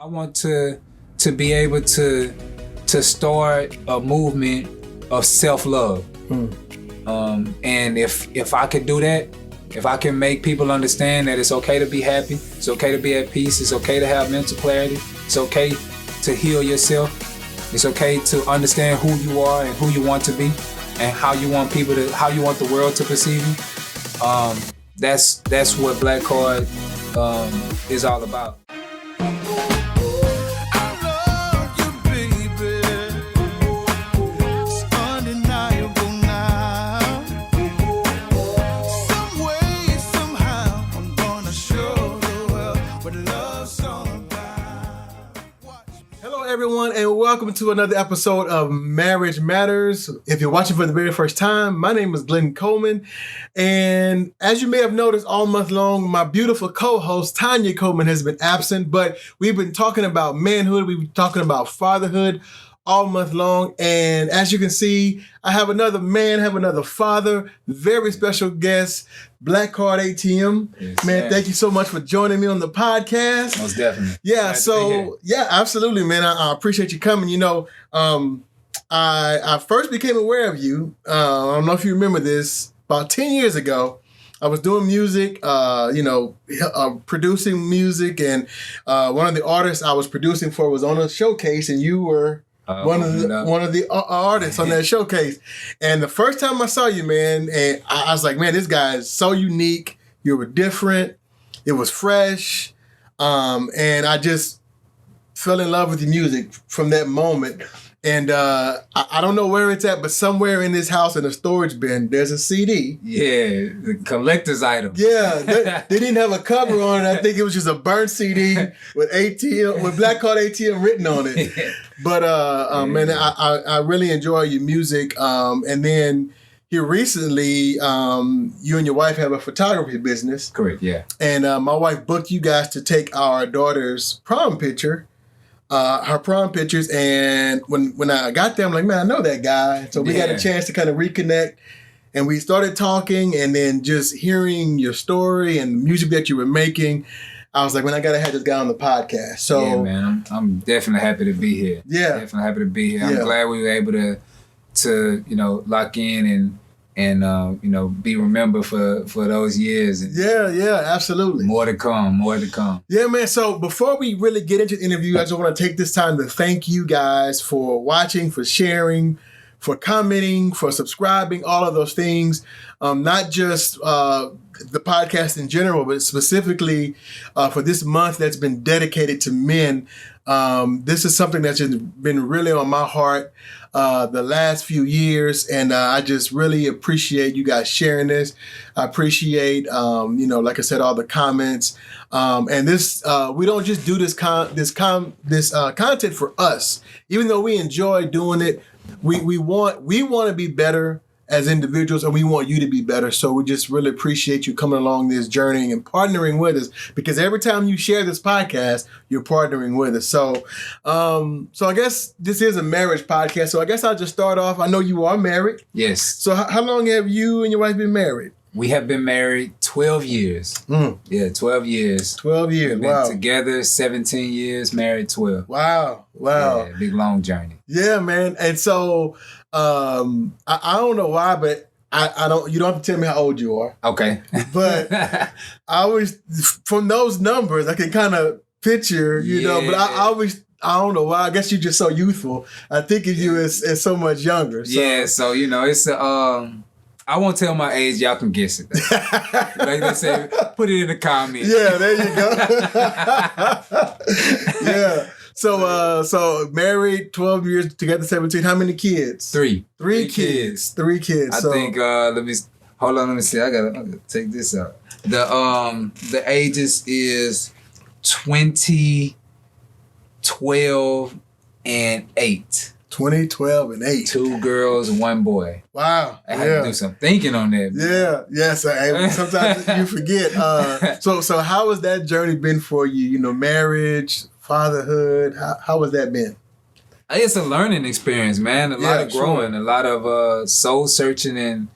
I want to be able to start a movement of self-love. And if I could do that, if I can make people understand that it's okay to be happy, it's okay to be at peace, it's okay to have mental clarity, it's okay to heal yourself, it's okay to understand who you are and who you want to be and how you want the world to perceive you. That's what Blakcard is all about. Everyone, and welcome to another episode of Marriage Matters. If you're watching for the very first time, my name is Glenn Coleman, and as you may have noticed all month long, my beautiful co-host Tanya Coleman has been absent, but we've been talking about manhood, we've been talking about fatherhood all month long, and as you can see, I have another man, have another father, very special guest, Blakcard ATM. Yes, man, thank you so much for joining me on the podcast. Most definitely. Yeah, so yeah, absolutely, man. I appreciate you coming. You know, I first became aware of you. I don't know if you remember this. About 10 years ago, I was doing music, producing music, and one of the artists I was producing for was on a showcase, and you were one of the artists on that showcase. And the first time I saw you, man, and I was like, man, this guy is so unique. You were different. It was fresh. And I just fell in love with your music from that moment. And I don't know where it's at, but somewhere in this house in a storage bin, there's a CD. Yeah, the collector's item. Yeah, they didn't have a cover on it. I think it was just a burnt CD with Blakcard ATM written on it. Yeah. But man, I really enjoy your music. And then here recently, you and your wife have a photography business. Correct. Yeah. And my wife booked you guys to take our daughter's prom picture. Her prom pictures, and when I got there, I'm like, man, I know that guy. So we got a chance to kind of reconnect, and we started talking, and then just hearing your story and the music that you were making, I was like, man, I gotta have this guy on the podcast. So yeah, man, I'm definitely happy to be here. Yeah, definitely happy to be here. I'm glad we were able to lock in and be remembered for those years. And yeah, absolutely. More to come. Yeah, man. So before we really get into the interview, I just want to take this time to thank you guys for watching, for sharing, for commenting, for subscribing, all of those things. Not just the podcast in general, but specifically for this month that's been dedicated to men. This is something that's been really on my heart the last few years, and I just really appreciate you guys sharing this. I appreciate, like I said, all the comments, and this. We don't just do this content for us, even though we enjoy doing it. We want to be better as individuals, and we want you to be better. So we just really appreciate you coming along this journey and partnering with us, because every time you share this podcast, you're partnering with us. So I guess this is a marriage podcast. So I guess I'll just start off. I know you are married. Yes. So how long have you and your wife been married? We have been married 12 years. Yeah, 12 years. 12 years, We've been together 17 years, married 12. Wow. Yeah, big, long journey. Yeah, man. And so I don't know why, but you don't have to tell me how old you are. Okay. But I always, from those numbers, I can kind of picture, but I don't know why. I guess you're just so youthful. I think of you as so much younger. So. Yeah, so, it's I won't tell my age. Y'all can guess it. Like they say, put it in the comments. Yeah, there you go. Yeah. So married, 12 years, together 17. How many kids? Three kids. 3 kids. I think. Let me see. I gotta take this out. The ages is 20, 12, and 8. 20, 12, and 8. 2 girls, 1 boy. Wow. I had to do some thinking on that. Man. Yeah. So sometimes you forget. So how has that journey been for you? Marriage, fatherhood. How has that been? It's a learning experience, man. A lot of growing, a lot of soul searching, and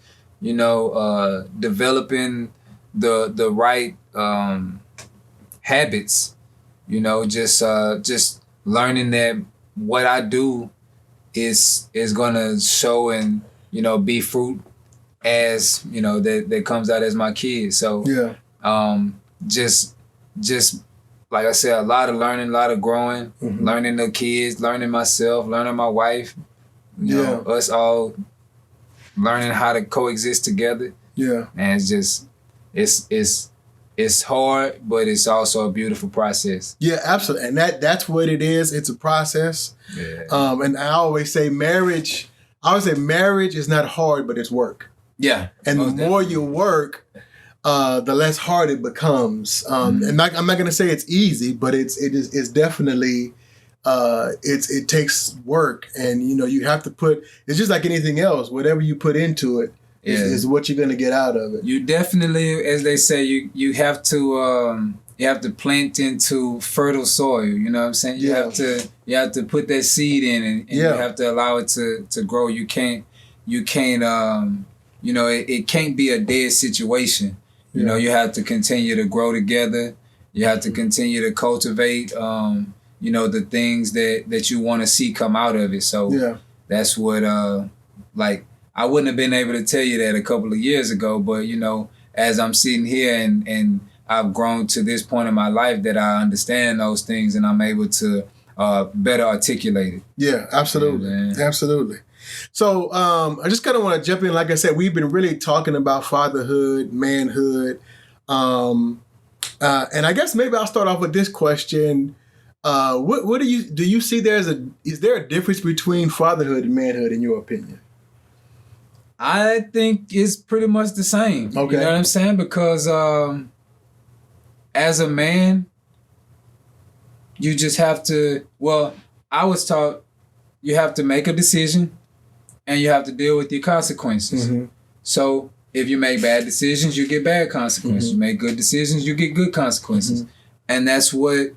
developing the right habits just learning that what I do is gonna show and be fruit as that comes out as my kids. So just like I said, a lot of learning, a lot of growing, learning the kids, learning myself, learning my wife, us all learning how to coexist together. Yeah. And it's hard, but it's also a beautiful process. Yeah, absolutely. And that's what it is. It's a process. Yeah. And I always say marriage is not hard, but it's work. Yeah. And the more you work, the less hard it becomes. And I'm not gonna say it's easy, but it's definitely it takes work, and you have to put. It's just like anything else. Whatever you put into it is what you're gonna get out of it. You definitely, as they say, you have to plant into fertile soil. You know what I'm saying? You have to put that seed in, and you have to allow it to grow. You can't. It can't be a dead situation. You have to continue to grow together. You have to continue to cultivate, the things that you want to see come out of it. So that's what, I wouldn't have been able to tell you that a couple of years ago, but, as I'm sitting here and I've grown to this point in my life that I understand those things and I'm able to better articulate it. Yeah, absolutely. Absolutely. So I just kind of want to jump in. Like I said, we've been really talking about fatherhood, manhood. And I guess maybe I'll start off with this question. What do you see is there a difference between fatherhood and manhood in your opinion? I think it's pretty much the same. Okay. You know what I'm saying? Because as a man, you just have to, I was taught you have to make a decision and you have to deal with your consequences. Mm-hmm. So if you make bad decisions, you get bad consequences. Mm-hmm. You make good decisions, you get good consequences. Mm-hmm. And that's what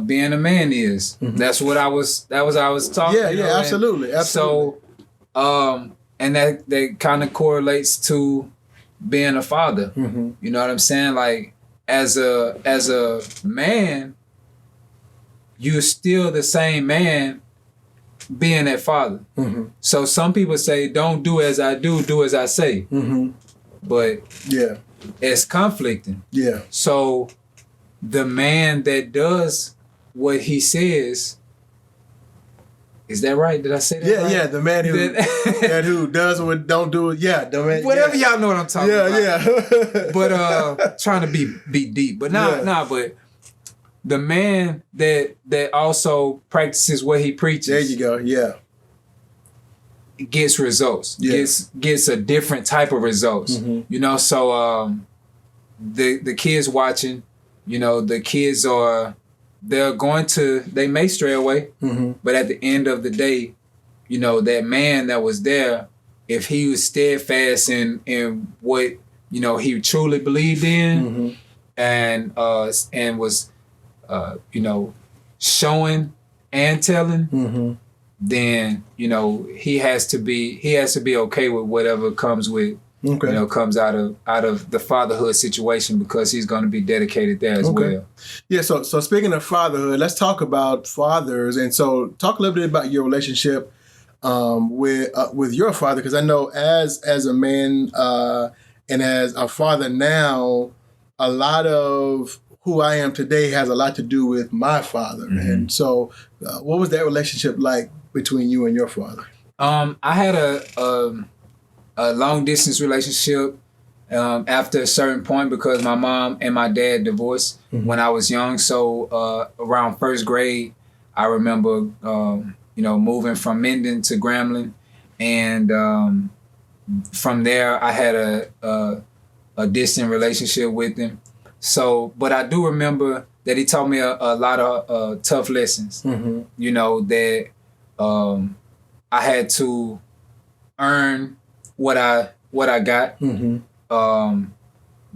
being a man is. Mm-hmm. That was I was talking. Yeah, absolutely. So, and that kind of correlates to being a father. Mm-hmm. You know what I'm saying? Like as a man, you're still the same man being that father. Mm-hmm. So some people say, don't do as I do as I say. Mm-hmm. But it's conflicting. Yeah. So the man that does what he says, is that right? Did I say that right? Yeah, the man who does what don't do it. Yeah, the man. Whatever y'all know what I'm talking about. Yeah. But trying to be deep. But but the man that also practices what he preaches. There you go. Yeah. Gets results. Yeah. Gets a different type of results. Mm-hmm. So the kids watching, the kids they may stray away, mm-hmm. but at the end of the day, that man that was there, if he was steadfast in what he truly believed in, mm-hmm. and was showing and telling, mm-hmm. then he has to be okay with whatever comes with comes out of the fatherhood situation, because he's going to be dedicated there as well. Yeah. So speaking of fatherhood, let's talk about fathers, and so talk a little bit about your relationship with your father, because I know as a man and as a father now, a lot of who I am today has a lot to do with my father. Mm-hmm. And so what was that relationship like between you and your father? I had a long distance relationship after a certain point, because my mom and my dad divorced mm-hmm. when I was young. So around first grade, I remember moving from Minden to Grambling, and from there I had a distant relationship with him. So, but I do remember that he taught me a lot of tough lessons. Mm-hmm. That I had to earn what I got. Mm-hmm.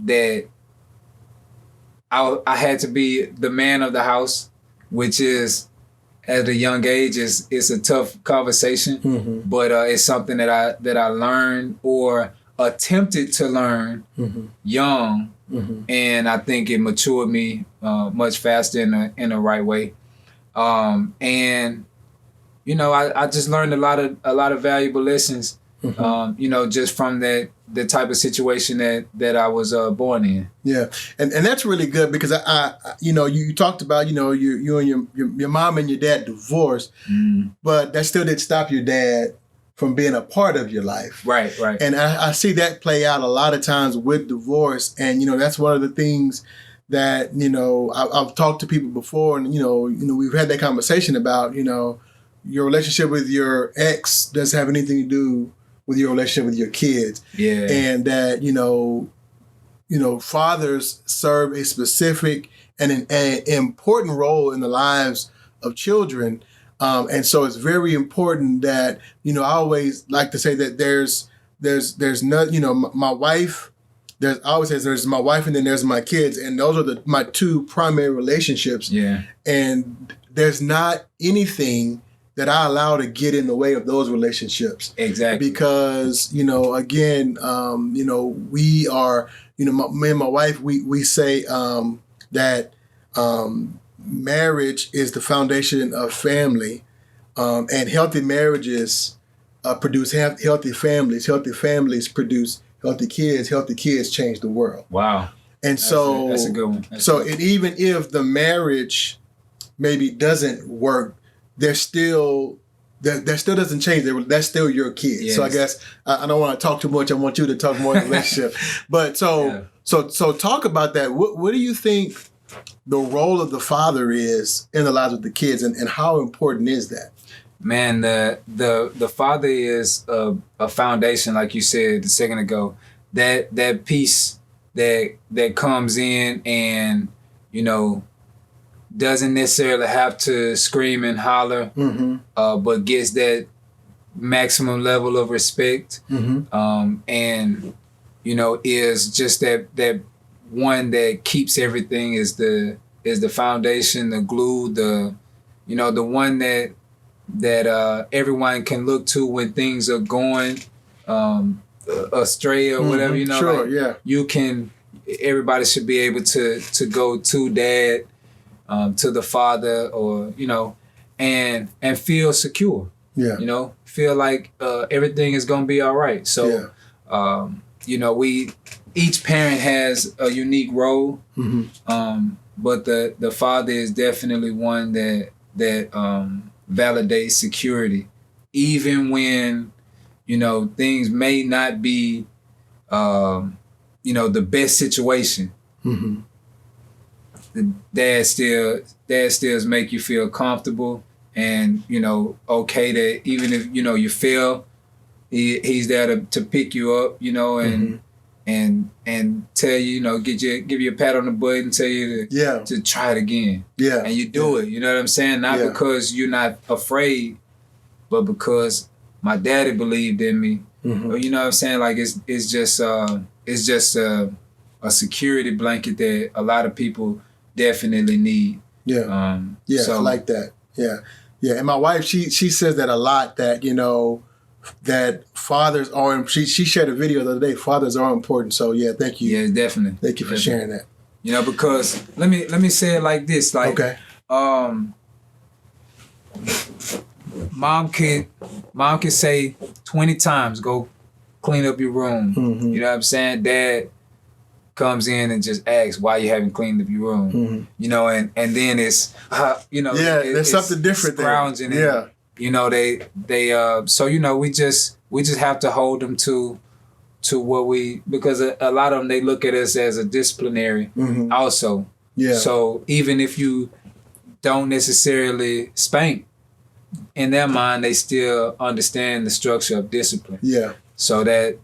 That I had to be the man of the house, which is at a young age is a tough conversation, mm-hmm. but it's something that I learned or attempted to learn mm-hmm. young, and I think it matured me much faster in the right way. And you know, I just learned a lot of valuable lessons. You know, just from the type of situation that I was born in. Yeah, and that's really good because I you know, you talked about, you know, you and your mom and your dad divorced, but that still didn't stop your dad from being a part of your life. Right. And I see that play out a lot of times with divorce, and you know, that's one of the things that, you know, I've talked to people before, and you know we've had that conversation about, you know, your relationship with your ex doesn't have anything to do with your relationship with your kids. Yeah. And that, you know, fathers serve a specific and an important role in the lives of children. And so it's very important that, you know, I always like to say that there's no, you know, my wife, I always say there's my wife and then there's my kids. And those are my two primary relationships. Yeah. And there's not anything that I allow to get in the way of those relationships. Exactly. Because, you know, again, you know, we are, you know, me and my wife, we say that marriage is the foundation of family, and healthy marriages produce healthy families. Healthy families produce healthy kids change the world. Wow. And so that's a good one. Even if the marriage maybe doesn't work, that still doesn't change. That's still your kid. Yes. So I guess I don't want to talk too much. I want you to talk more in the relationship. But so talk about that. What do you think the role of the father is in the lives of the kids, and how important is that? Man, the father is a foundation, like you said a second ago. That piece that comes in and, you know, doesn't necessarily have to scream and holler, but gets that maximum level of respect, and, you know, is just that one that keeps everything, is the foundation, the glue, the one that everyone can look to when things are going astray or whatever, you know. Sure, like everybody should be able to go to dad, to the father, or, you know, and feel secure. Yeah. You know, feel like everything is gonna be all right. So, you know, each parent has a unique role, but the father is definitely one that validates security, even when, you know, things may not be, you know, the best situation. The dad still make you feel comfortable, and, you know, okay, that even if, you know, you fail, he's there to pick you up, you know, and tell you, you know, give you a pat on the butt and tell you to try it again. Yeah. And you do it, you know what I'm saying? Not because you're not afraid, but because my daddy believed in me. Or, you know what I'm saying? Like it's just a security blanket that a lot of people definitely need. Yeah. So, I like that. Yeah. Yeah. And my wife, she says that a lot, that, you know, that fathers are, she shared a video the other day, fathers are important. So yeah, thank you. Yeah, definitely. Thank you for sharing that. You know, because let me say it like this. Like, okay. Mom could say 20 times, go clean up your room. You know what I'm saying? Dad comes in and just asks why you haven't cleaned up your room. You know, and then it's you know, there's something different scrounging there. You know, they so, you know, we just have to hold them to what we, because a lot of them, they look at us as a disciplinary also. Yeah. So even if you don't necessarily spank, in their mind, they still understand the structure of discipline. Yeah. So that's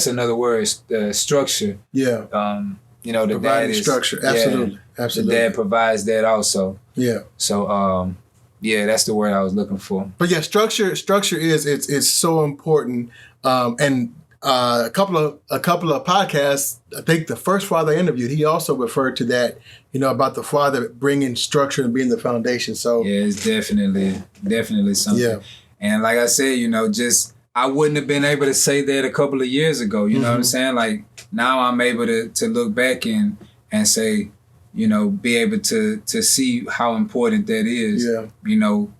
another word, structure. Yeah. You know, the providing dad is structure. Absolutely. Absolutely. The dad provides that also. Yeah. So yeah, that's the word I was looking for. But yeah, structure is it's so important. And a couple of podcasts, I think the first father I interviewed, he also referred to that, you know, about the father bringing structure and being the foundation. So yeah, it's definitely something. Yeah. And like I said, you know, I wouldn't have been able to say that a couple of years ago. You know what I'm saying? Like, now I'm able to look back and say, you know, be able to see how important that is. Yeah. You know,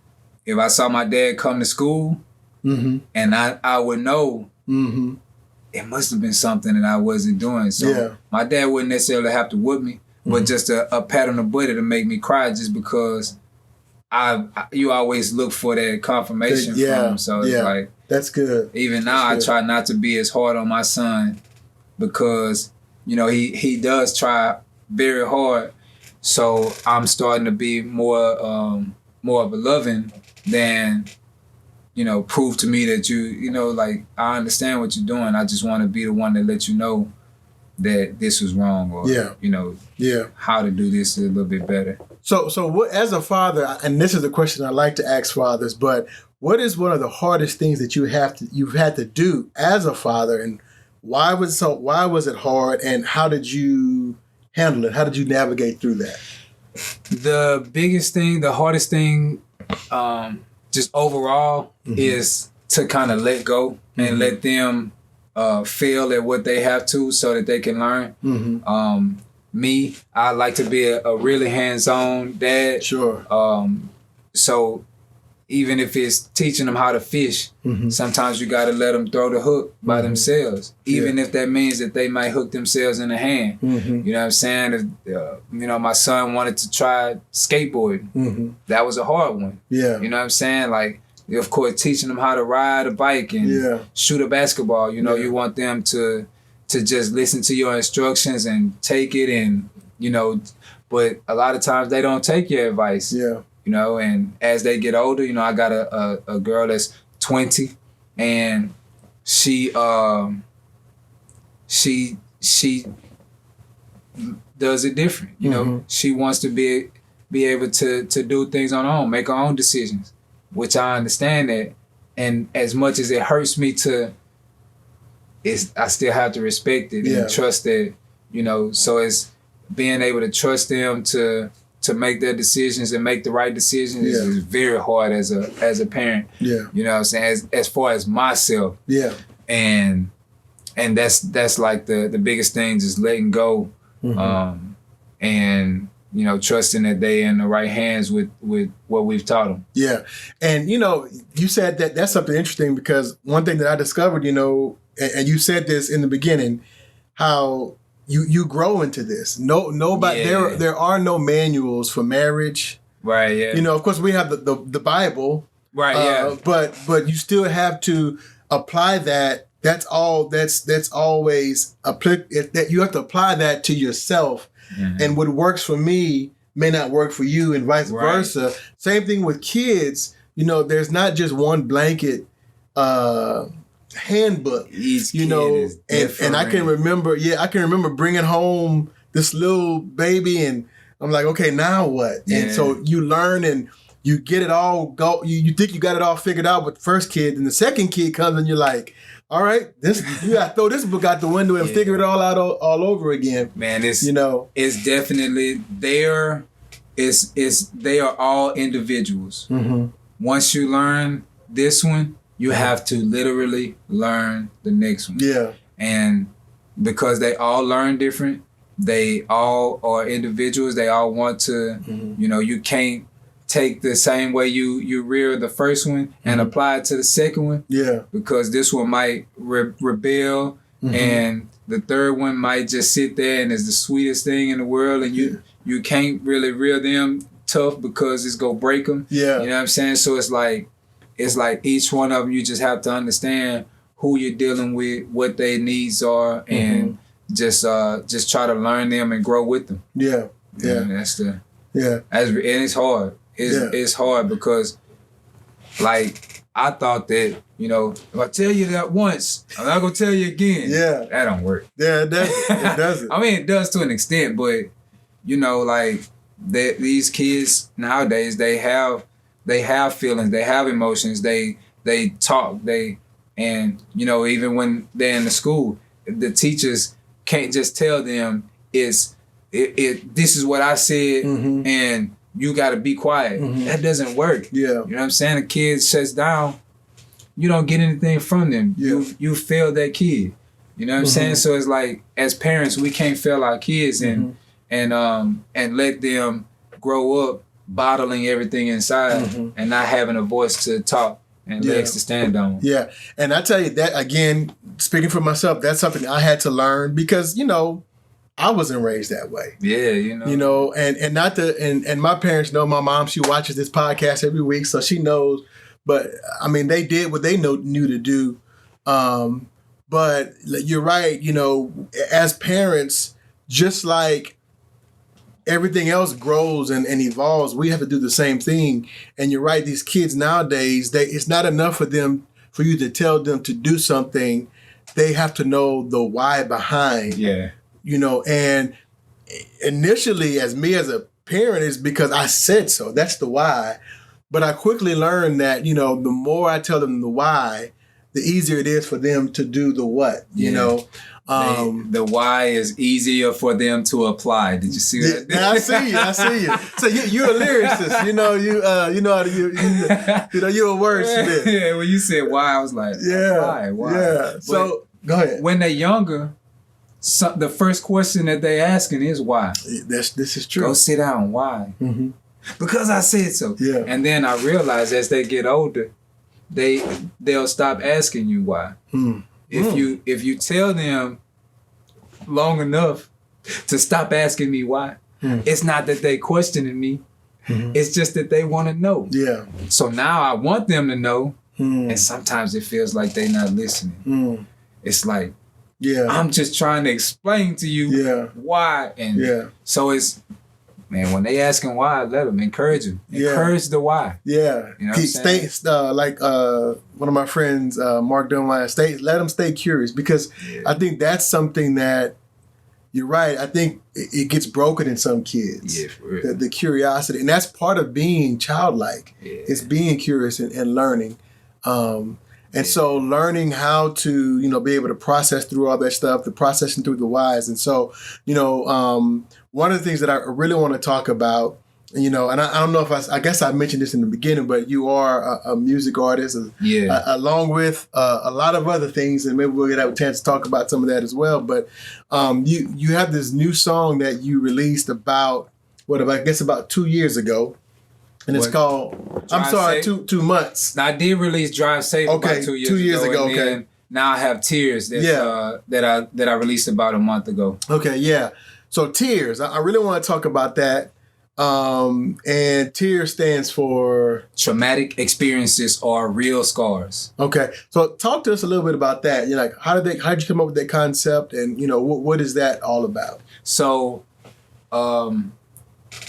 if I saw my dad come to school, and I would know it must have been something that I wasn't doing. So my dad wouldn't necessarily have to whoop me, but just a pat on the butt to make me cry, just because you always look for that confirmation from him. So it's like, that's good. Even now, I try not to be as hard on my son, because, you know, he does try very hard. So I'm starting to be more of a loving than, you know, prove to me that you know, like, I understand what you're doing. I just want to be the one that let you know that this was wrong, or, you know, how to do this a little bit better. So what, as a father, and this is a question I like to ask fathers, but what is one of the hardest things that you've had to do as a father, and why was it hard, and how did you handle it? How did you navigate through that? The biggest thing, the hardest thing, just overall, is to kind of let go and let them fail at what they have to, so that they can learn. Me, I like to be a really hands-on dad. Sure. So even if it's teaching them how to fish, sometimes you got to let them throw the hook by themselves, even if that means that they might hook themselves in the hand. You know what I'm saying? If, you know, my son wanted to try skateboarding. That was a hard one. Yeah. You know what I'm saying? Like, of course, teaching them how to ride a bike and shoot a basketball. You know, you want them to just listen to your instructions and take it, and, you know, but a lot of times they don't take your advice. Yeah. You know, and as they get older, you know, I got a girl that's 20, and she does it different. You know, she wants to be able to do things on her own, make her own decisions, which I understand that. And as much as it hurts me I still have to respect it and trust that, you know, so it's being able to trust them to make their decisions and make the right decisions is very hard as a parent. Yeah. You know what I'm saying? As far as myself. Yeah. And that's like the biggest thing, just letting go. And, you know, trusting that they in the right hands with what we've taught them. Yeah. And, you know, you said that's something interesting, because one thing that I discovered, you know, and you said this in the beginning, how you grow into this. Nobody there are no manuals for marriage. Right, yeah. You know, of course we have the Bible. Right, yeah. But you still have to apply that. That's always that you have to apply that to yourself. And what works for me may not work for you, and vice versa. Same thing with kids. You know, there's not just one blanket handbook. Each kid is different. And I can remember bringing home this little baby, and I'm like, okay, now what? And so you learn and you get it all you think you got it all figured out with the first kid, and the second kid comes and you're like, all right, you gotta throw this book out the window and figure it all out all over again. Man, it's definitely there. They are all individuals. Once you learn this one, you have to literally learn the next one. Yeah. And because they all learn different, they all are individuals. They all want to, you know, you can't take the same way you rear the first one and apply it to the second one. Yeah. Because this one might rebel, and the third one might just sit there and is the sweetest thing in the world, and you can't really rear them tough because it's gonna break them. Yeah. You know what I'm saying? So it's like each one of them, you just have to understand who you're dealing with, what their needs are, and just try to learn them and grow with them. Yeah. Yeah. And and it's hard. It's hard because, like, I thought that, you know, if I tell you that once, I'm not gonna tell you again. Yeah. That don't work. Yeah, it doesn't. I mean, it does to an extent, but, you know, like, these kids nowadays, they have feelings, they have emotions, they talk, and, you know, even when they're in the school, the teachers can't just tell them this is what I said, and you got to be quiet. That doesn't work. Yeah. You know what I'm saying? A kid shuts down, you don't get anything from them. Yeah. You failed that kid. You You know what I'm saying? So it's like, as parents, we can't fail our kids and let them grow up bottling everything inside and not having a voice to talk and legs to stand on. Yeah. And I tell you that, again, speaking for myself, that's something I had to learn because, you know, I wasn't raised that way. Yeah, you know, and not and my parents know. My mom, she watches this podcast every week, so she knows. But I mean, they did what they knew to do. But you're right. You know, as parents, just like everything else grows and evolves, we have to do the same thing. And you're right. These kids nowadays, it's not enough for you to tell them to do something. They have to know the why behind. Yeah. You know, and initially, as a parent, is because I said so. That's the why. But I quickly learned that, you know, the more I tell them the why, the easier it is for them to do the what, you know. The why is easier for them to apply. Did you see that? I see you. So you're a lyricist, you know. You know how to you're a wordsmith. Yeah. When you said why, I was like, why? Yeah. So go ahead. When they're younger, the first question that they're asking is why. This is true. Go sit down. Why? Mm-hmm. Because I said so. Yeah. And then I realized as they get older, they'll stop asking you why. If you tell them long enough to stop asking me why, it's not that they questioning me. It's just that they want to know. Yeah. So now I want them to know, and sometimes it feels like they're not listening. It's like, I'm just trying to explain to you why. And so it's, man, when they asking why, let them encourage them. Encourage the why. Yeah. You know what I'm saying? Like one of my friends, Mark Dunlap, let them stay curious, because I think that's something that, you're right, I think it gets broken in some kids. Yeah, for real. The curiosity. And that's part of being childlike. It's being curious and learning. And so learning how to, you know, be able to process through all that stuff, the processing through the whys. And so, you know, one of the things that I really want to talk about, you know, and I don't know if I guess I mentioned this in the beginning, but you are a music artist, along with a lot of other things, and maybe we'll get a chance to talk about some of that as well. But you have this new song that you released about 2 years ago. And it's called, Drive Safe? 2 months. Now, I did release Drive Safe about 2 years ago. Okay. Then now I have Tears that I released about a month ago. Okay, yeah. So Tears, I really want to talk about that. And Tears stands for? Traumatic experiences are real scars. Okay. So talk to us a little bit about that. You're like, how did you come up with that concept? And, you know, what is that all about? So,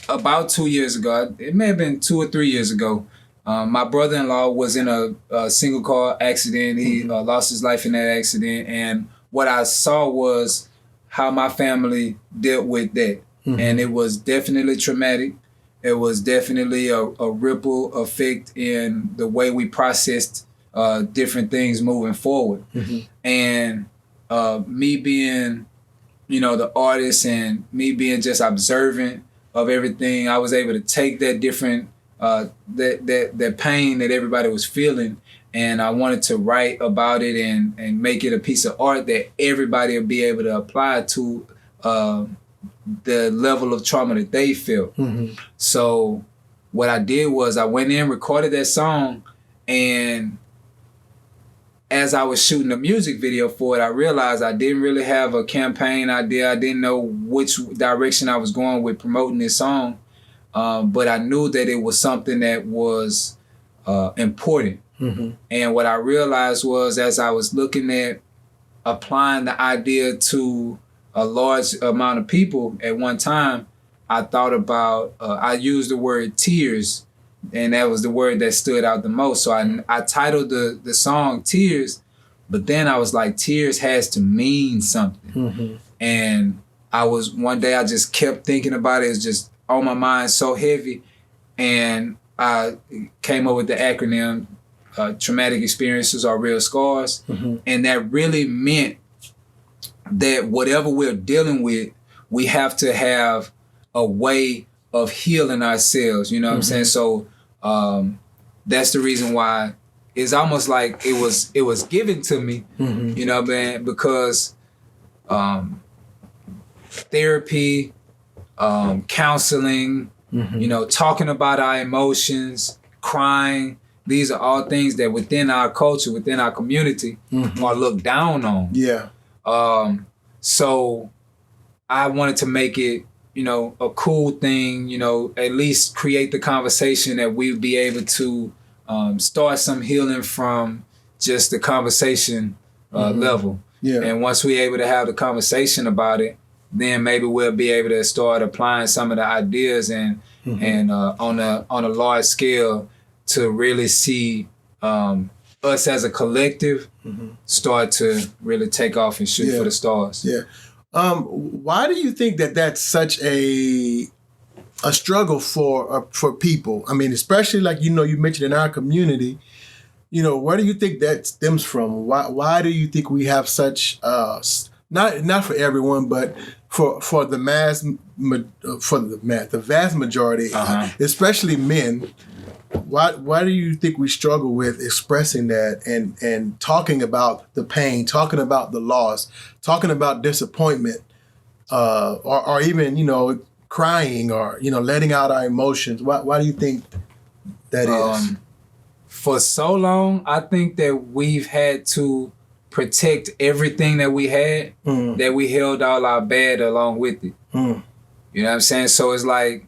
about 2 years ago, it may have been 2 or 3 years ago, my brother-in-law was in a single car accident. He lost his life in that accident. And what I saw was how my family dealt with that. And it was definitely traumatic. It was definitely a ripple effect in the way we processed different things moving forward. And me being, you know, the artist, and me being just observant of everything, I was able to take that different that pain that everybody was feeling, and I wanted to write about it and make it a piece of art that everybody will be able to apply to the level of trauma that they felt. So what I did was I went in, recorded that song, and as I was shooting the music video for it, I realized I didn't really have a campaign idea. I didn't know which direction I was going with promoting this song, but I knew that it was something that was important. And what I realized was, as I was looking at applying the idea to a large amount of people at one time, I thought about, I used the word tears, and that was the word that stood out the most. So I titled the song Tears, but then I was like, tears has to mean something. And one day I just kept thinking about it. It was just on my mind, so heavy. And I came up with the acronym, Traumatic Experiences Are Real Scars. And that really meant that whatever we're dealing with, we have to have a way of healing ourselves, you know what I'm saying? So that's the reason why it's almost like it was given to me, you know what I mean? Because therapy, counseling, talking about our emotions, crying. These are all things that within our culture, within our community, are looked down on. Yeah. So I wanted to make it, a cool thing, at least create the conversation that we'd be able to start some healing from just the conversation level. Yeah. And once we're able to have the conversation about it, then maybe we'll be able to start applying some of the ideas and on a large scale to really see us as a collective start to really take off and shoot for the stars. Yeah. Why do you think that that's such a struggle for people? I mean, especially like, you mentioned in our community, where do you think that stems from? Why do you think we have such, not for everyone, but for the vast majority, especially men, why do you think we struggle with expressing that and talking about the pain, talking about the loss, talking about disappointment, or even, crying or, letting out our emotions? Why do you think that is? For so long, I think that we've had to protect everything that we had, that we held all our bad along with it. You know what I'm saying? So it's like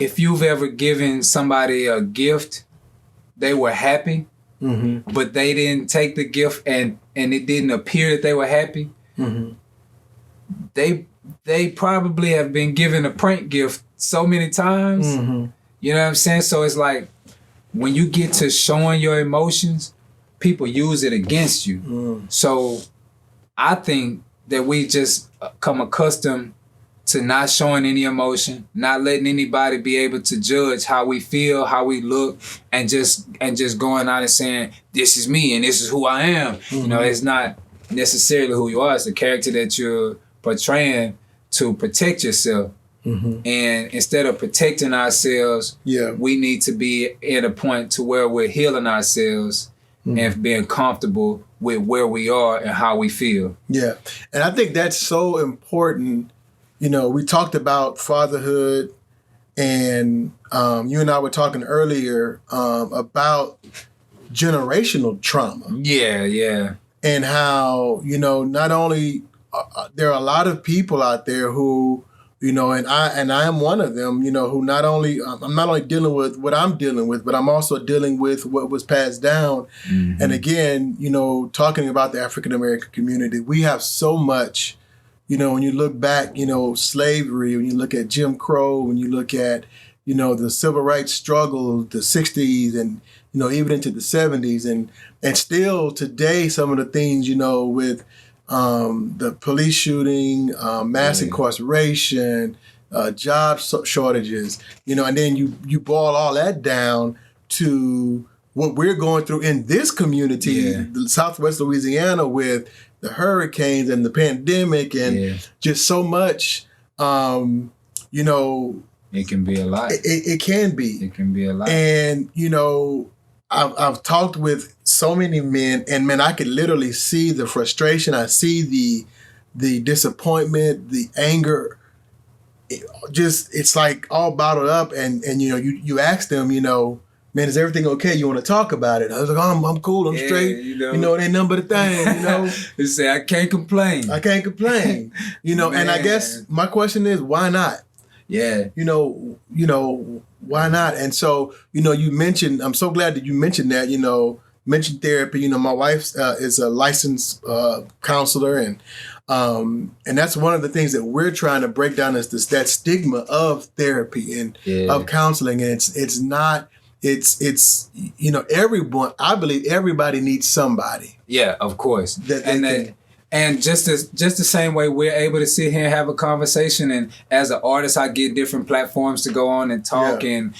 if you've ever given somebody a gift, they were happy, but they didn't take the gift and it didn't appear that they were happy. They probably have been given a prank gift so many times. You know what I'm saying? So it's like when you get to showing your emotions, people use it against you. So I think that we just come accustomed to not showing any emotion, not letting anybody be able to judge how we feel, how we look, and just going out and saying, this is me and this is who I am. It's not necessarily who you are. It's the character that you're portraying to protect yourself. And instead of protecting ourselves, we need to be at a point to where we're healing ourselves and being comfortable with where we are and how we feel. Yeah. And I think that's so important. We talked about fatherhood, and you and I were talking earlier about generational trauma. Yeah. And how, not only there are a lot of people out there who, and I am one of them, who I'm not only dealing with what I'm dealing with, but I'm also dealing with what was passed down. And again, talking about the African American community, we have so much. When you look back, slavery, when you look at Jim Crow, when you look at, the civil rights struggle, the 60s and, even into the 70s. And still today, some of the things, with the police shooting, mass incarceration, job shortages, and then you boil all that down to what we're going through in this community, the Southwest Louisiana, with the hurricanes and the pandemic and just so much, it can be a lot. It can be. It can be a lot. And, I've talked with so many men, and man, I could literally see the frustration. I see the disappointment, the anger. It's like all bottled up. And you ask them, man, is everything okay? You want to talk about it? I was like, oh, I'm cool. I'm straight. It ain't nothing but a thing, You say, I can't complain. And I guess my question is, why not? Yeah. Why not? And so, you mentioned, I'm so glad that you mentioned that, mentioned therapy. My wife is a licensed counselor, and that's one of the things that we're trying to break down is that stigma of therapy and of counseling. And it's not, it's everyone. I believe everybody needs somebody. Yeah, of course. And just the same way we're able to sit here and have a conversation, and as an artist, I get different platforms to go on and talk and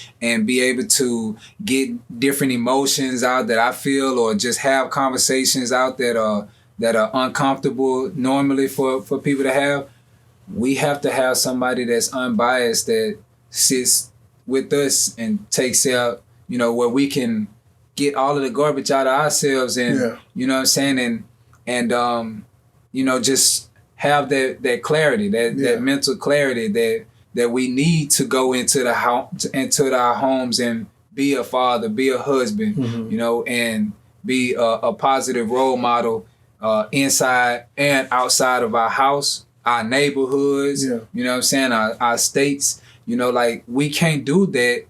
be able to get different emotions out that I feel, or just have conversations out that are uncomfortable normally for people to have. We have to have somebody that's unbiased, that sits with us and takes out, where we can get all of the garbage out of ourselves, and you know what I'm saying, and you know, just have that clarity, that mental clarity that we need to go into our homes and be a father, be a husband, you know, and be a positive role model inside and outside of our house, our neighborhoods, you know what I'm saying, our states. You know, like, we can't do that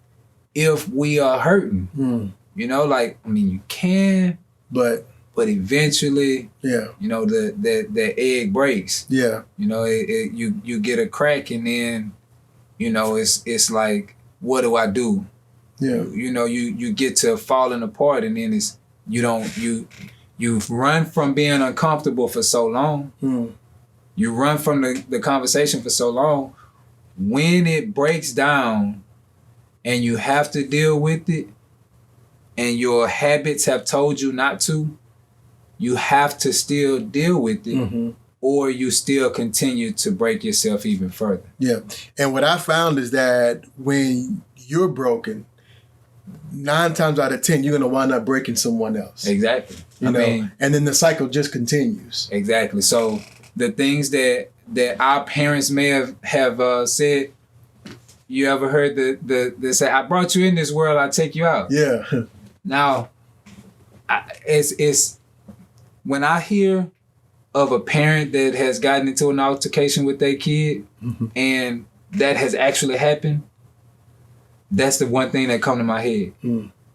if we are hurting. You know, like, I mean, you can, but eventually, you know, the egg breaks. You know, you get a crack, and then, you know, it's like, what do I do? You know, you get to falling apart, and then it's you've run from being uncomfortable for so long. You run from the conversation for so long. When it breaks down and you have to deal with it, and your habits have told you not to, you have to still deal with it, or you still continue to break yourself even further. And what I found is that when you're broken, 9 times out of 10, you're going to wind up breaking someone else. Exactly. You know, and then the cycle just continues. Exactly. So the things that our parents may have said, you ever heard the say, I brought you in this world, I take you out. Now, it's when I hear of a parent that has gotten into an altercation with their kid, and that has actually happened, that's the one thing that come to my head.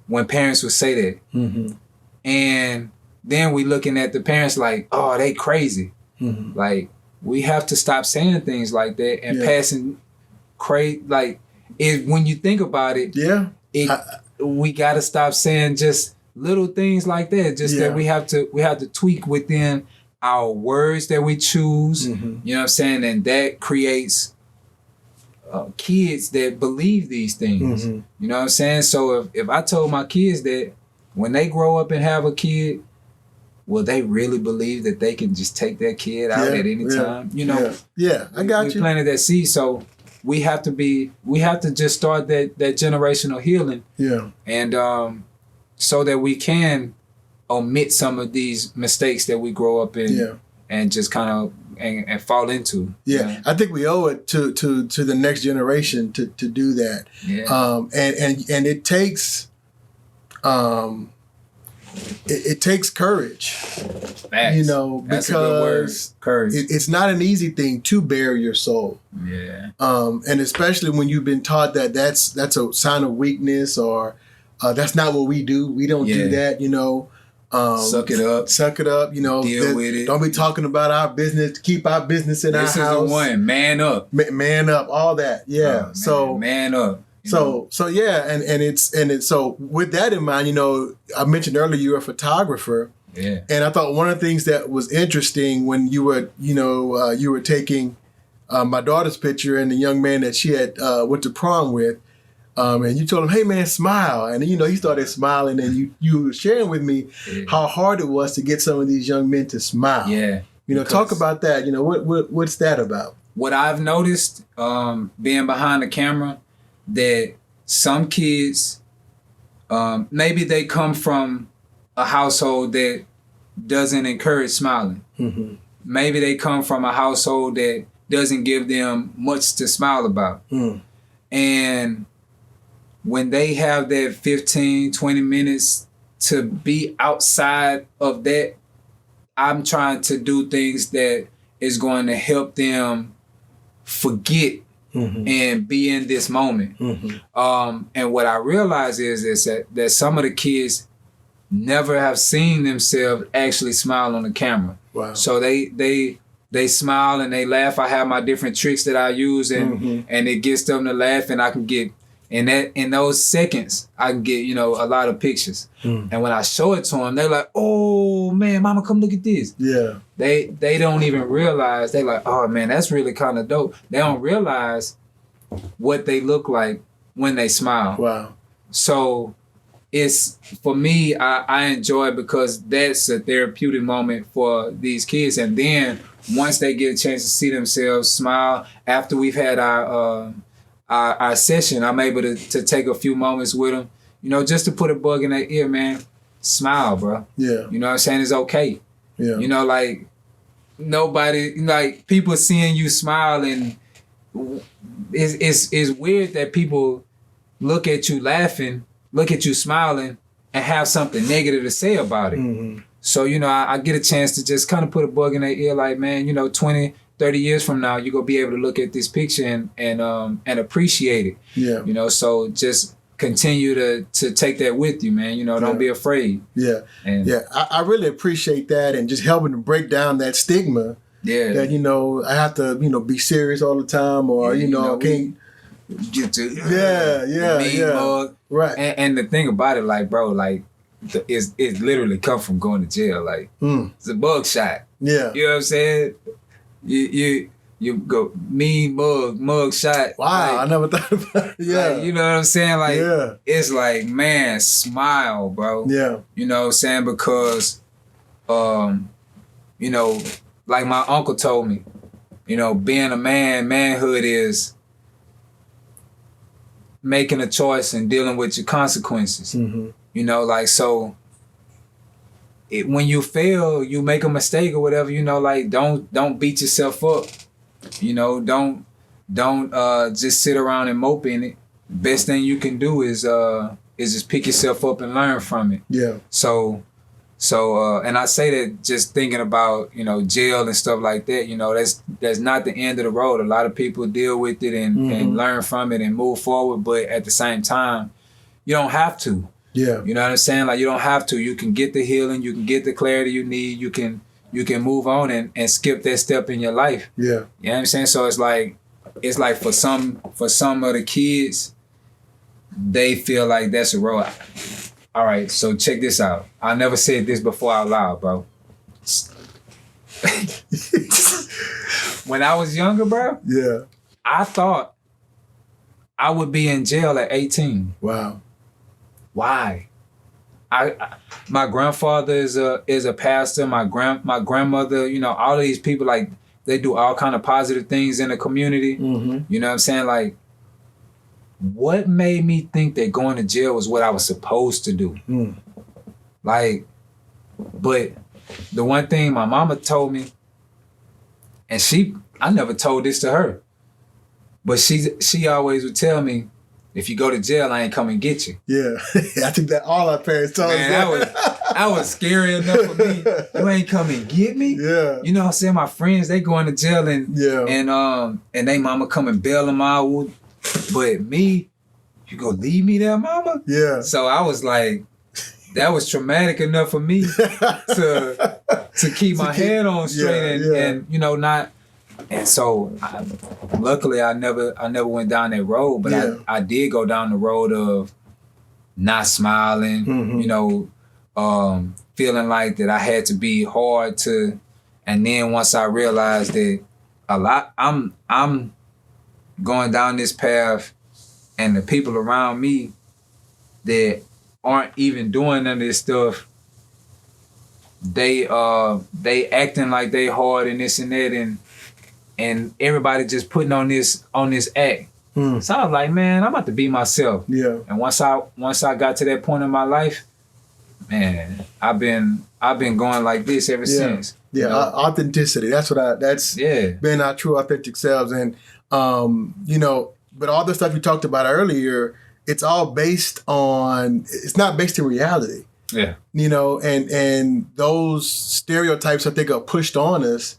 When parents would say that. And then we looking at the parents like, oh, they crazy. Like, we have to stop saying things like that and passing crazy. Like, when you think about it, we got to stop saying just little things like that. Just that we have to tweak within our words that we choose. You know what I'm saying? And that creates kids that believe these things. You know what I'm saying? So if I told my kids that when they grow up and have a kid, will they really believe that they can just take that kid out at any time? You know? I got you. We planted that seed, so we have to just start that generational healing. And so that we can omit some of these mistakes that we grow up in and just kind of and fall into. I think we owe it to the next generation to do that. And it takes it takes courage. Facts. You know, that's because a good word. Courage. It's not an easy thing to bare your soul. And especially when you've been taught that that's a sign of weakness, or that's not what we do. We don't do that, you know. Suck it up, you know. Deal with it. Don't be talking about our business. Keep our business in our house. This is the one. Man up. Man up. All that. Man up. So so with that in mind, you know, I mentioned earlier you're a photographer. And I thought one of the things that was interesting when you were, you know, you were taking my daughter's picture and the young man that she had went to prom with. And you told him, hey, man, smile. And, you know, he started smiling. And you were sharing with me how hard it was to get some of these young men to smile. You know, talk about that. You know, what's that about? What I've noticed being behind the camera, that some kids, maybe they come from a household that doesn't encourage smiling. Maybe they come from a household that doesn't give them much to smile about. And when they have that 15, 20 minutes to be outside of that, I'm trying to do things that is going to help them forget and be in this moment. And what I realize is that some of the kids never have seen themselves actually smile on the camera. So they smile and they laugh. I have my different tricks that I use, and it gets them to laugh, and I can get in those seconds I can get, you know, a lot of pictures. And when I show it to them, they're like, "Oh man, mama, come look at this." They don't even realize. They're like, "Oh man, that's really kind of dope." They don't realize what they look like when they smile. So it's, for me, I enjoy it because that's a therapeutic moment for these kids. And then once they get a chance to see themselves smile after we've had our session, I'm able to take a few moments with them, you know, just to put a bug in their ear, man. Smile, bro. You know what I'm saying? It's okay. Yeah. You know, like nobody, like people seeing you smile, and it's weird that people look at you laughing, look at you smiling, and have something negative to say about it. Mm-hmm. So, you know, I get a chance to just kind of put a bug in their ear, like, man, you know, 20, 30 years from now, you're going to be able to look at this picture and appreciate it. Yeah. You know, so just continue to take that with you, man. You know, don't be afraid. Yeah. And yeah. I really appreciate that, and just helping to break down that stigma. Yeah. That, you know, I have to, you know, be serious all the time, or, you know, I can't get to yeah. mug. Right. And the thing about it, like, bro, like, it literally come from going to jail. Like, it's a bug shot. Yeah. You know what I'm saying? You go mean mug shot. Wow, like, I never thought about it. Yeah. Like, you know what I'm saying? Like, yeah. It's like, man, smile, bro. Yeah. You know what I'm saying? Because, you know, like my uncle told me, you know, being a man, manhood is making a choice and dealing with your consequences. Mm-hmm. You know, like, so when you fail, you make a mistake or whatever, you know, like, don't beat yourself up. You know, don't just sit around and mope in it. Best thing you can do is just pick yourself up and learn from it. Yeah. So and I say that just thinking about, you know, jail and stuff like that, you know, that's not the end of the road. A lot of people deal with it and learn from it and move forward, but at the same time, you don't have to. Yeah. You know what I'm saying? Like, you don't have to. You can get the healing, you can get the clarity you need, you can move on and skip that step in your life. Yeah. You know what I'm saying? So it's like for some of the kids, they feel like that's a road. All right, so check this out. I never said this before out loud, bro. When I was younger, bro, yeah, I thought I would be in jail at 18. Wow. Why? My grandfather is a pastor. My grandmother, you know, all of these people, like, they do all kind of positive things in the community. Mm-hmm. You know what I'm saying? Like, what made me think that going to jail was what I was supposed to do? Mm. Like, but the one thing my mama told me, and I never told this to her, but she always would tell me, if you go to jail, I ain't come and get you. Yeah. I think that all our parents told us that was scary enough for me. You ain't come and get me? Yeah. You know what I'm saying? My friends, they going to jail and they mama come and bail them out. But me, you gonna leave me there, mama? Yeah. So I was like, that was traumatic enough for me to keep my head on straight and you know, not. And so luckily I never went down that road, but I did go down the road of not smiling, you know, feeling like that I had to be hard to, and then once I realized that I'm going down this path, and the people around me that aren't even doing none of this stuff, they acting like they hard and this and that, and everybody just putting on this act. So I was like, man, I'm about to be myself. Yeah. And once I got to that point in my life, man, I've been going like this ever since. Yeah, you know? Authenticity. That's being our true authentic selves. And you know, but all the stuff you talked about earlier, it's all it's not based in reality. Yeah. You know, and those stereotypes, I think, are pushed on us.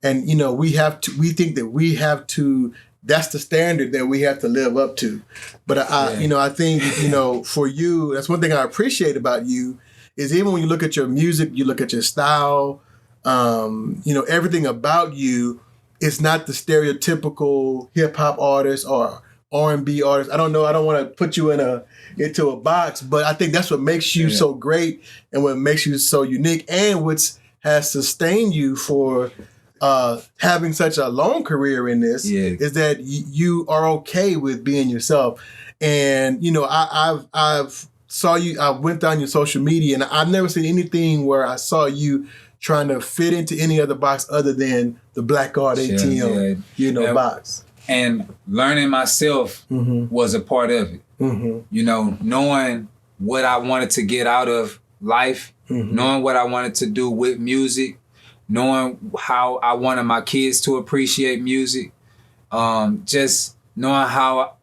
And, you know, we think that we have to, that's the standard that we have to live up to. But you know, I think, you know, for you, that's one thing I appreciate about you is even when you look at your music, you look at your style, you know, everything about you, it's not the stereotypical hip hop artist or R&B artist. I don't know. I don't want to put you into a box, but I think that's what makes you so great and what makes you so unique and what has sustained you for having such a long career in this is that you are okay with being yourself. And, you know, I've saw you, I went down your social media and I've never seen anything where I saw you trying to fit into any other box other than the Blakcard ATM, you know, box. And learning myself was a part of it. You know, knowing what I wanted to get out of life, knowing what I wanted to do with music, knowing how I wanted my kids to appreciate music, just knowing how,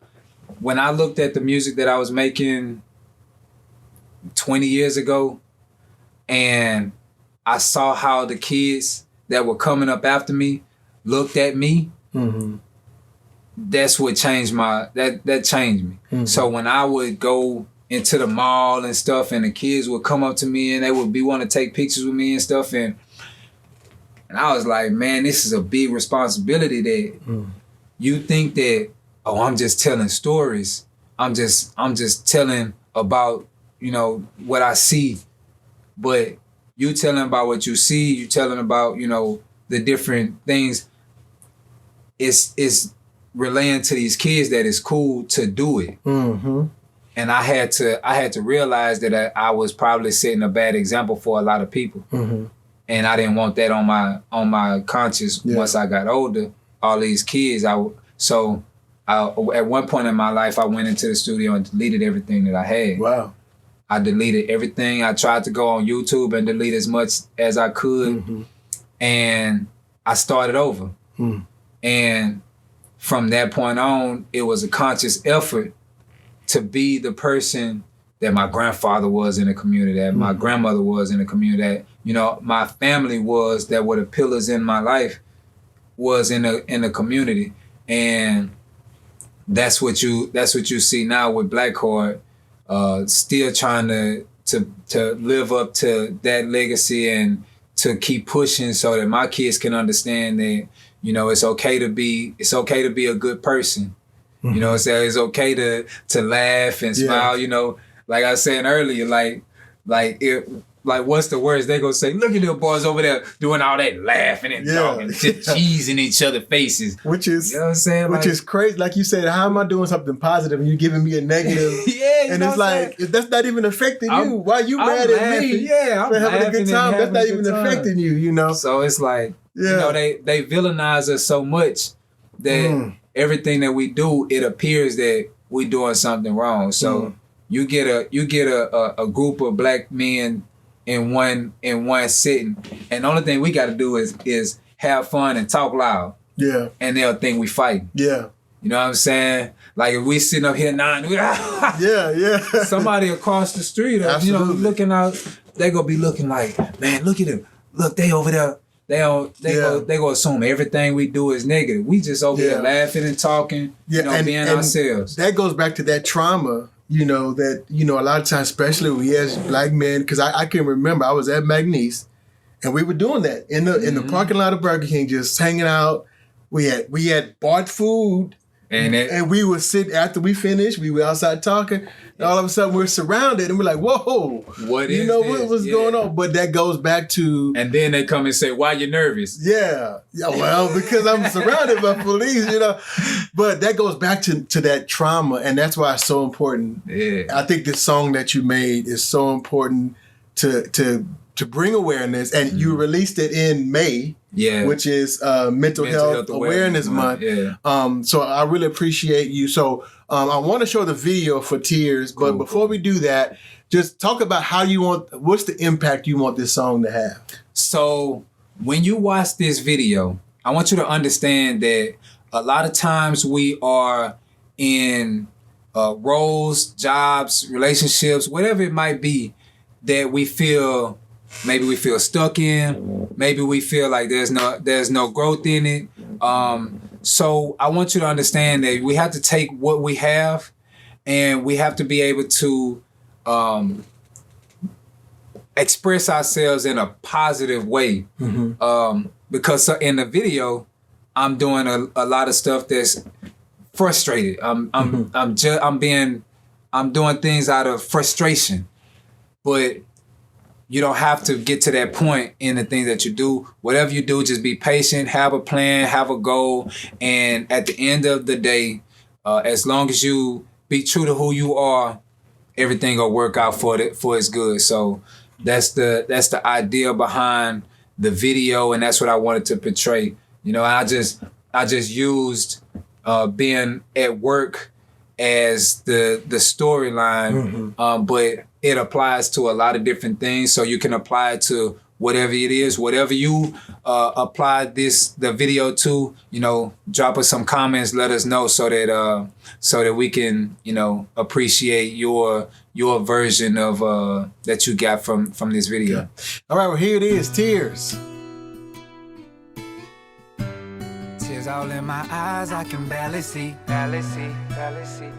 when I looked at the music that I was making 20 years ago, and I saw how the kids that were coming up after me looked at me, that's what changed that changed me. So when I would go into the mall and stuff, and the kids would come up to me and they would want to take pictures with me and stuff, and I was like, man, this is a big responsibility that you think that, oh, I'm just telling stories. I'm just telling about, you know, what I see. But you telling about what you see, you telling about, you know, the different things. It's relaying to these kids that it's cool to do it. And I had to realize that I was probably setting a bad example for a lot of people. And I didn't want that on my conscience once I got older. All these kids, at one point in my life, I went into the studio and deleted everything that I had. Wow. I deleted everything. I tried to go on YouTube and delete as much as I could. And I started over. And from that point on, it was a conscious effort to be the person that my grandfather was in the community, that my grandmother was in the community, that, you know, my family was, that were the pillars in my life, was in the community. And that's what you see now with Blakcard, still trying to live up to that legacy and to keep pushing so that my kids can understand that, you know, it's okay to be a good person. You know, it's okay to laugh and smile. You know, like I was saying earlier, like what's the words they gonna say? Look at them boys over there doing all that laughing and talking, cheesing each other's faces. Which is, you know what I'm saying? Which is crazy. Like you said, how am I doing something positive and you're giving me a negative? And it's like, that's not even affecting you. Why you mad at me? Yeah, for having a good time. That's not even affecting you, you know? So it's like, you know, they villainize us so much that everything that we do, it appears that we're doing something wrong. So you get a group of black men in one sitting, and the only thing we got to do is have fun and talk loud. Yeah. And they'll think we fighting. Yeah. You know what I'm saying? Like if we sitting up here somebody across the street, or, you know, looking out, they gonna be looking like, man, look at them. Look, they over there. They go assume everything we do is negative. We just over here laughing and talking, you know, being ourselves. That goes back to that trauma, you know, that, you know, a lot of times, especially we as black men, because I can remember I was at McNeese and we were doing that in the parking lot of Burger King, just hanging out. We had bought food. And we would sit after we finished. We were outside talking. And all of a sudden, we're surrounded, and we're like, "Whoa, what is what was going on?" But that goes back to. And then they come and say, "Why you nervous?" Yeah. Well, because I'm surrounded by police, you know. But that goes back to that trauma, and that's why it's so important. Yeah. I think this song that you made is so important to bring awareness, and you released it in May. Yeah, which is Mental Health Awareness Month. Yeah. So I really appreciate you. So I want to show the video for Tears, but before we do that, just talk about what's the impact you want this song to have. So when you watch this video, I want you to understand that a lot of times we are in roles, jobs, relationships, whatever it might be, that we feel. Maybe we feel stuck in. Maybe we feel like there's no growth in it. So I want you to understand that we have to take what we have, and we have to be able to express ourselves in a positive way. Because in the video, I'm doing a lot of stuff that's frustrated. I'm doing things out of frustration, but you don't have to get to that point in the things that you do. Whatever you do, just be patient, have a plan, have a goal. And at the end of the day, as long as you be true to who you are, everything will work out for its good. So that's the idea behind the video, and that's what I wanted to portray. You know, I just used being at work as the storyline, but it applies to a lot of different things. So you can apply it to whatever it is, whatever you apply the video to, you know, drop us some comments, let us know so that we can, you know, appreciate your version of that you got from this video. Okay. All right, well, here it is, Tears. Tears all in my eyes, I can barely see, barely see, barely see.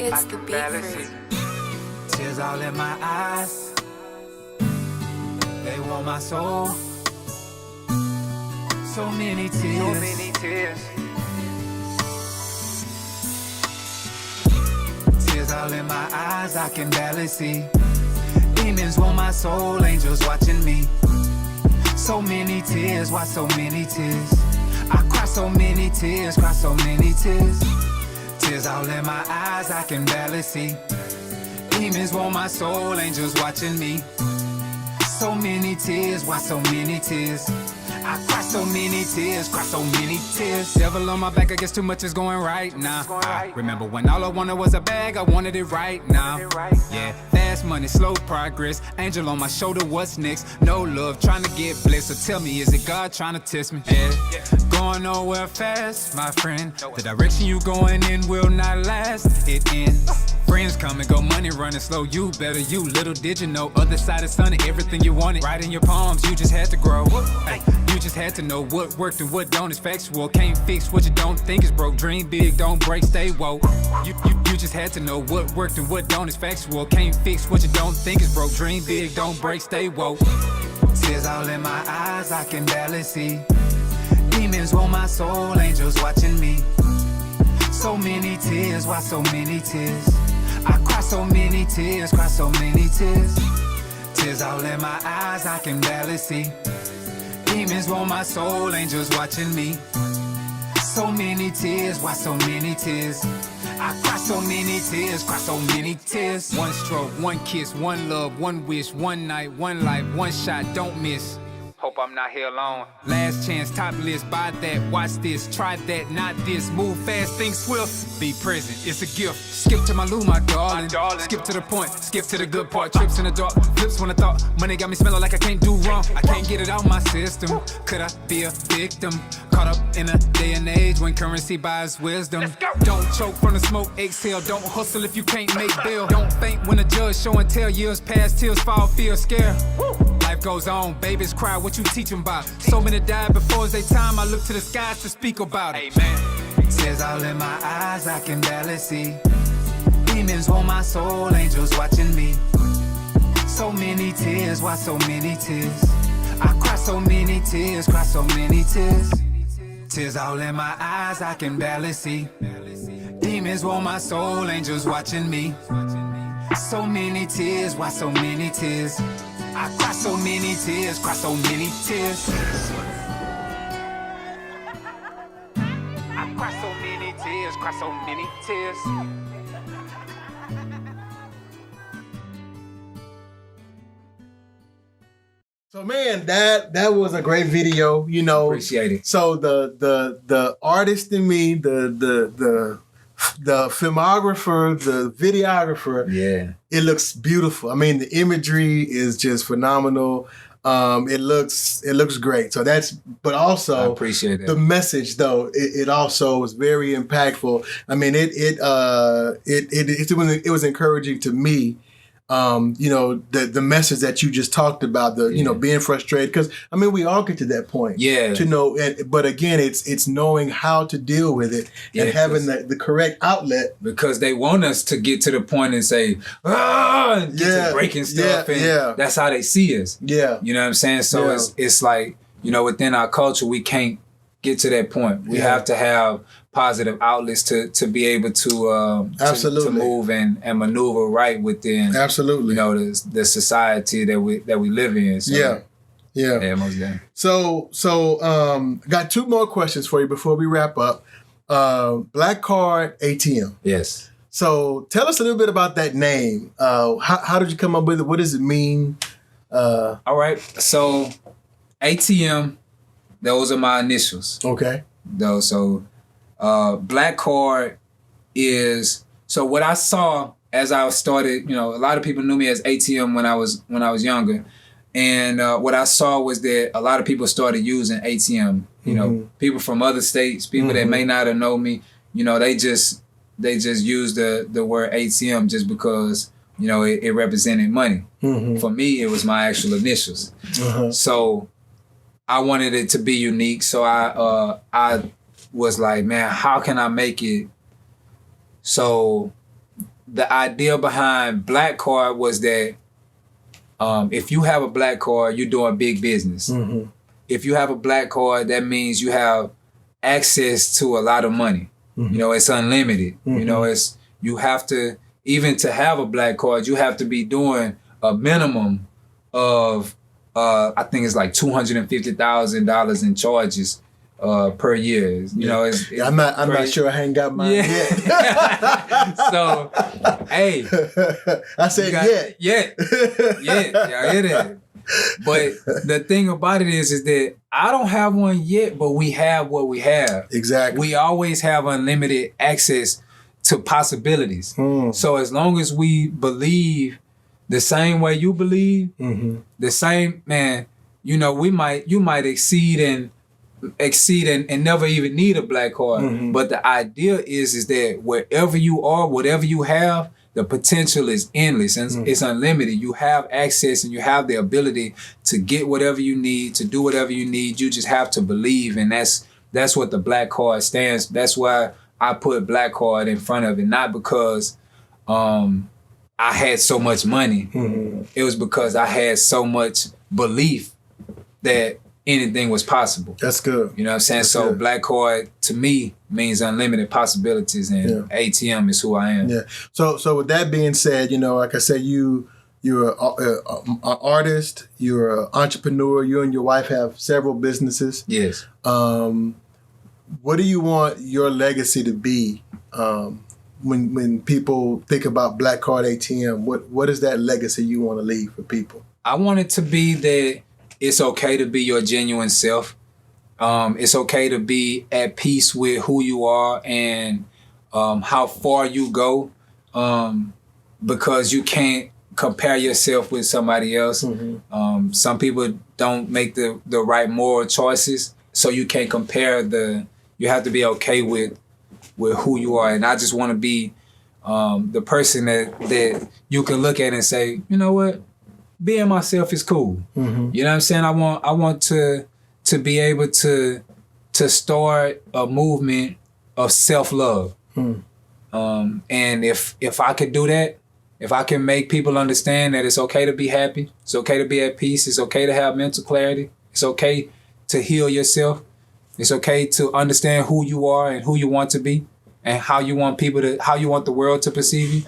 It's the beat freeze. Tears all in my eyes, they want my soul. So many tears, so many tears. Tears all in my eyes, I can barely see. Demons want my soul, angels watching me. So many tears, why so many tears? I cry so many tears, cry so many tears. Tears all in my eyes, I can barely see. Demons want my soul, angels watching me. So many tears, why so many tears? I cry so many tears, cry so many tears. Devil on my back, I guess too much is going right now. I remember when all I wanted was a bag, I wanted it right now. Yeah, fast money, slow progress. Angel on my shoulder, what's next? No love, trying to get blessed. So tell me, is it God trying to test me? Yeah, going nowhere fast, my friend. The direction you going in will not last, it ends. Friends come and go, money running slow, you better, you little did you know. Other side of sunny, everything you wanted, right in your palms, you just had to grow. Hey, you just had to know what worked and what don't is factual. Can't fix what you don't think is broke. Dream big, don't break, stay woke. You just had to know what worked and what don't is factual. Can't fix what you don't think is broke. Dream big, don't break, stay woke. Tears all in my eyes, I can barely see. Demons want my soul, angels watching me. So many tears, why so many tears? I cry so many tears, cry so many tears. Tears all in my eyes, I can barely see. Demons want my soul, angels watching me. So many tears, why so many tears? I cry so many tears, cry so many tears. One stroke, one kiss, one love, one wish, one night, one life, one shot, don't miss. Hope I'm not here alone. Last chance, top list, buy that, watch this, try that, not this. Move fast, think swift, be present, it's a gift. Skip to my loo, my darling. Skip to the point, skip to the good part. Trips in the dark, flips when I thought money got me smelling like I can't do wrong. I can't get it out my system. Could I be a victim? Caught up in a day and age when currency buys wisdom. Don't choke from the smoke, exhale. Don't hustle if you can't make bail. Don't faint when the judge show and tell. Years past, tears fall, feel scared. Life goes on, babies cry, what you teach them about? So many died before it's their time, I look to the skies to speak about it. Amen. Tears all in my eyes, I can barely see. Demons want my soul, angels watching me. So many tears, why so many tears? I cry so many tears, cry so many tears. Tears all in my eyes, I can barely see. Demons want my soul, angels watching me. So many tears, why so many tears? I cry so many tears, cry so many tears. I cry so many tears, cry so many tears. So man, that was a great video, you know. Appreciate it. So the artist in me, the filmographer, the videographer, yeah, it looks beautiful. I mean, the imagery is just phenomenal. It looks great. So but also I appreciate it. The message though, it also was very impactful. I mean, it was encouraging to me. You know, the message that you just talked about, you know, being frustrated, because I mean, we all get to that point. Yeah. To know, but again, it's knowing how to deal with it and having the correct outlet. Because they want us to get to the point and say, and get to breaking stuff, and that's how they see us. Yeah. You know what I'm saying? So it's like, you know, within our culture, we can't get to that point. We have to have positive outlets to be able to to move and maneuver right within you know the society that we live in. So, yeah, most definitely. So got two more questions for you before we wrap up. Blakcard ATM. Yes. So tell us a little bit about that name. How did you come up with it? What does it mean? All right. So ATM, those are my initials. Okay. Blakcard is, so what I saw as I started, a lot of people knew me as ATM when I was younger. And what I saw was that a lot of people started using ATM. People from other states, people that may not have known me, they just used the word ATM just because, it represented money. For me, it was my actual initials. So I wanted it to be unique. So I was like, man, how can I make it? So the idea behind Blakcard was that if you have a black card, you're doing big business. If you have a black card, that means you have access to a lot of money. It's unlimited. You have to, even to have a black card, you have to be doing a minimum of I think it's like $250,000 in charges per year. I'm not sure I ain't got mine yet. So, hey, I said yet, it is. But the thing about it is that I don't have one yet, but we have what we have. Exactly. We always have unlimited access to possibilities. So as long as we believe the same way you believe, the same, man, you might exceed and never even need a black card. But the idea is that wherever you are, whatever you have, the potential is endless and it's unlimited. You have access and you have the ability to get whatever you need, to do whatever you need. You just have to believe, and that's what the black card stands. That's why I put Blakcard in front of it, not because I had so much money. It was because I had so much belief that anything was possible. That's good. You know what I'm saying? That's so good. Blakcard to me means unlimited possibilities, and ATM is who I am. Yeah. So with that being said, like I said, you're an artist, you're an entrepreneur. You and your wife have several businesses. Yes. What do you want your legacy to be? When people think about Blakcard ATM, what is that legacy you want to leave for people? I want it to be that it's okay to be your genuine self. It's okay to be at peace with who you are and how far you go, because you can't compare yourself with somebody else. Some people don't make the right moral choices, so you can't compare you have to be okay with who you are. And I just want to be the person that you can look at and say, you know what? Being myself is cool. You know what I'm saying? I want to be able to start a movement of self-love. And if I could do that, if I can make people understand that it's okay to be happy, it's okay to be at peace, it's okay to have mental clarity, it's okay to heal yourself, it's okay to understand who you are and who you want to be and how you want the world to perceive you.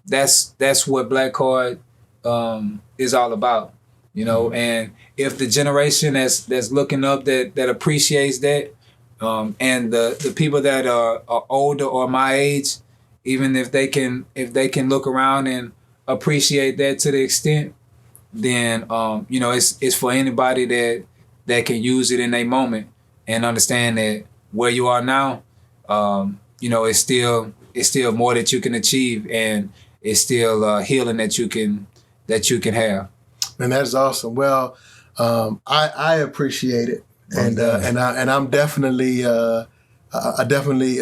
That's what Blakcard is all about, and if the generation that's looking up that appreciates that, and the people that are older or my age, even if they can look around and appreciate that to the extent, then it's for anybody that can use it in a moment and understand that where you are now, it's still more that you can achieve, and it's still healing that you can have. And that's awesome. Well, I appreciate it, and I'm definitely I definitely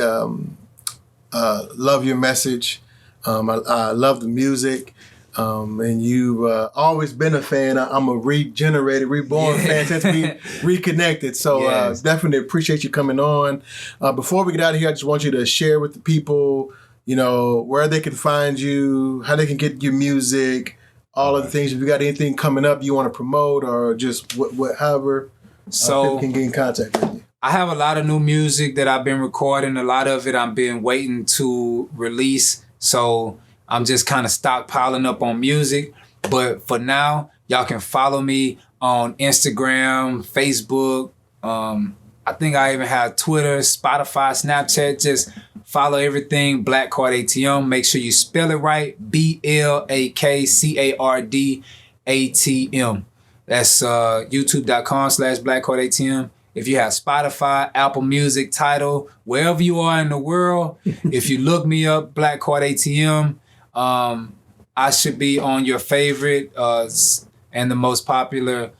love your message. I love the music, and you've always been a fan. I'm a reborn fan since we reconnected. So Yes. Definitely appreciate you coming on. Before we get out of here, I just want you to share with the people, where they can find you, how they can get your music, all of the things. If you got anything coming up you want to promote, or just however people can get in contact with you. I have a lot of new music that I've been recording. A lot of it I've been waiting to release. So I'm just kind of stockpiling up on music. But for now, y'all can follow me on Instagram, Facebook. I think I even have Twitter, Spotify, Snapchat. Just follow everything Blakcard ATM. Make sure you spell it right. BLAKCARD ATM. That's youtube.com/Blakcard ATM. if you have Spotify, Apple Music, Tidal, wherever you are in the world, if you look me up, Blakcard ATM, I should be on your favorite and the most popular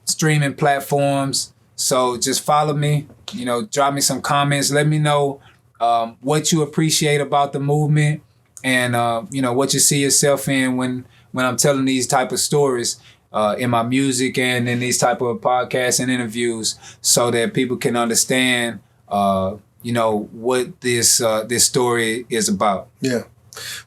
streaming platforms. So just follow me, drop me some comments. Let me know what you appreciate about the movement and, what you see yourself in when I'm telling these type of stories in my music and in these type of podcasts and interviews so that people can understand, what this story is about. Yeah.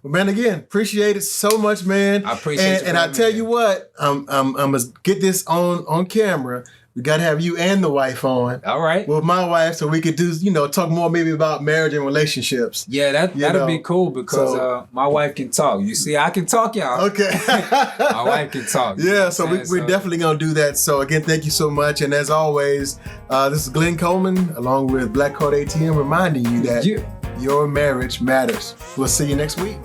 Well, man, again, appreciate it so much, man. I appreciate it. And I tell you what, I'm gonna get this on camera. We gotta have you and the wife on. All right. With my wife, so we could do, talk more maybe about marriage and relationships. Yeah, that'd be cool because my wife can talk. You see, I can talk, y'all. Okay. My wife can talk. Yeah, so we're definitely gonna do that. So again, thank you so much. And as always, this is Glenn Coleman along with Blakcard ATM reminding you that your marriage matters. We'll see you next week.